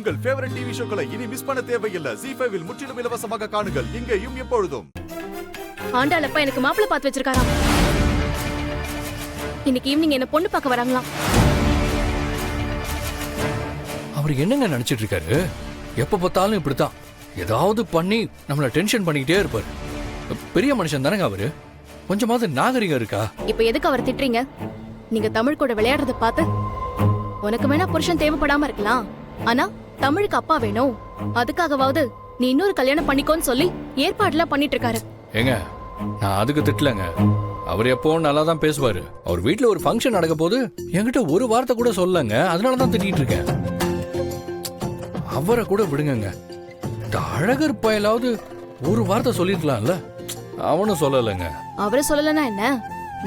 உங்கள் favourite TV ஷோக்களை இனி miss பண்ண தேவையில்லை. ZEE5 இல் முற்றிலும் இலவசமாக காணுங்கள். இங்கேயும் எப்பொழுதும். ஆண்டாளப்பா எனக்கு மாப்பிள்ளை பார்த்து வச்சிருக்காராம். இன்னைக்கு ஈவினிங் என்ன பொண்ணு பார்க்க வராங்களாம். அவர் என்னங்க நினைச்சிட்டு இருக்காரு? எப்ப பார்த்தாலும் இப்படித்தான் ஏதாவது பண்ணி நம்மள டென்ஷன் பண்ணிக்கிட்டே இருப்பாரு. பெரிய மனுஷன் தானங்க அவரு. கொஞ்சமாவது நாகரிகம் இருக்கா? இப்ப எதுக்கு அவர் திட்டுறீங்க? நீங்க தமிழ் கூட விளையாடுறத பார்த்து உனக்கு வேணா புருஷன் தேவைப்படாம இருக்கலாம், ஆனா தமிழுக்கு அப்பா வேணும், அதுக்காகவாவது நீ இன்னொரு கல்யாணம் பண்ணிக்கோன்னு சொல்லி ஏற்பாடுலாம் பண்ணிட்டு இருக்காரு. ஏங்க நான் அதுக்கு திட்டலங்க. அவர் எப்போ நல்லா தான் பேசுவாரு. அவர் வீட்டுல ஒரு ஃபங்க்ஷன் நடக்க போது என்கிட்ட ஒரு வார்த்தை கூட சொல்லங்க. அதனாலதான் திட்டிட்டு இருக்கேன். அவரை கூட விடுங்க. இந்த அழகர் பயலாவது ஒரு வார்த்தை சொல்லிருக்கலாம்ல. அவனும் சொல்லலைங்க. அவரை சொல்லலன்னா என்ன,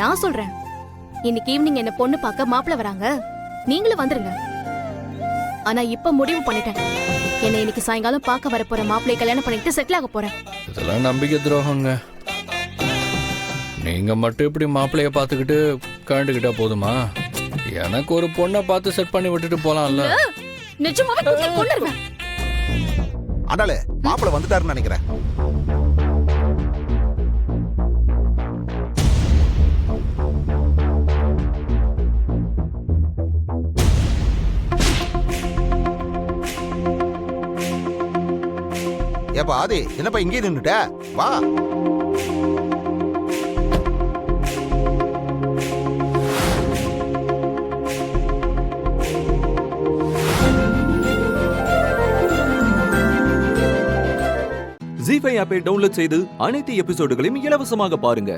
நான் சொல்றேன். இன்னைக்கு ஈவினிங் என்ன பொண்ணு பார்க்க மாப்பிள்ள வராங்க, நீங்களும் வந்துருங்க. ஆனா இப்ப முடிவு பண்ணிட்டேன், என்ன இன்னைக்கு சாயங்காலம் பார்க்க வர போற மாப்பிள்ளைய கல்யாணம் பண்ணிட்டு செட்டில் ஆக போறேன். இதெல்லாம் நம்பிக்கை துரோகங்க. நீங்க மட்டும் இப்படி மாப்பிள்ளைய பாத்துக்கிட்டு கண்டுகிட்டா போதுமா? எனக்கு ஒரு பொண்ணை பார்த்து செட் பண்ணி விட்டுட்டு போலாம்ல. நிஜமாவே தூக்கி கொன்னுருவேன். ஆண்டாளே, மாப்பிள்ளை வந்துட்டாருன்னு நினைக்கிறேன். ஏப்பா ஆதி, என்னப்பா இங்கே நின்னுட்ட? வா. ZEE5 ஆப்பை டவுன்லோட் செய்து அனைத்து எபிசோடுகளையும் இலவசமாக பாருங்க.